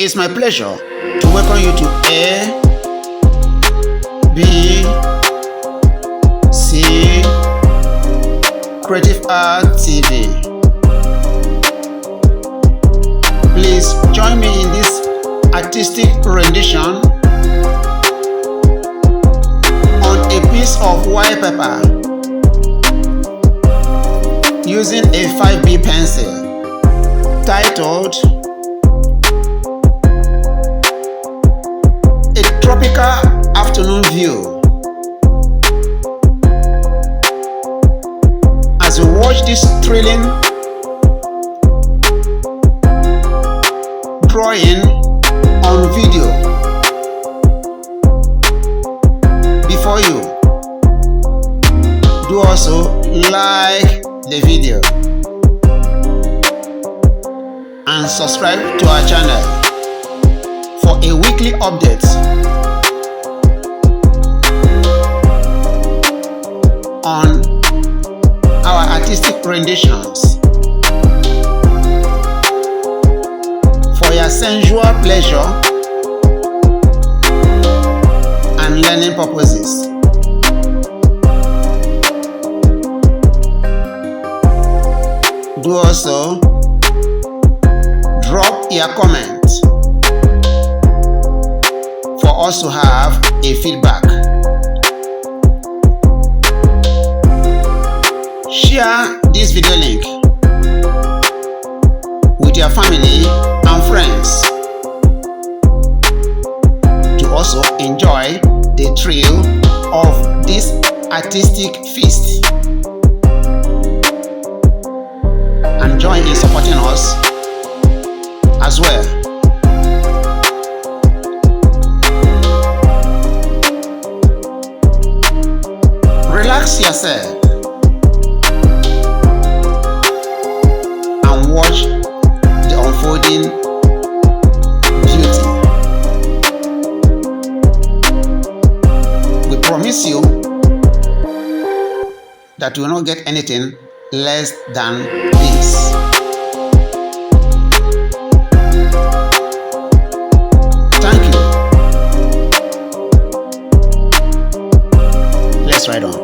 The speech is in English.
It's my pleasure to welcome you to A, B, C, Creative Art TV. Please join me in this artistic rendition on a piece of white paper using a 5B pencil titled A Tropical Afternoon View. As you watch this thrilling drawing on video before you, do also like the video and subscribe to our channel for a weekly update on our artistic renditions for your sensual pleasure and learning purposes. Do also drop your comment for us to have a feedback. Share this video link with your family and friends to also enjoy the thrill of this artistic feast and join in supporting us as well. Relax yourself and watch the unfolding beauty. We promise you that you will not get anything less than this. Thank you. Let's ride on.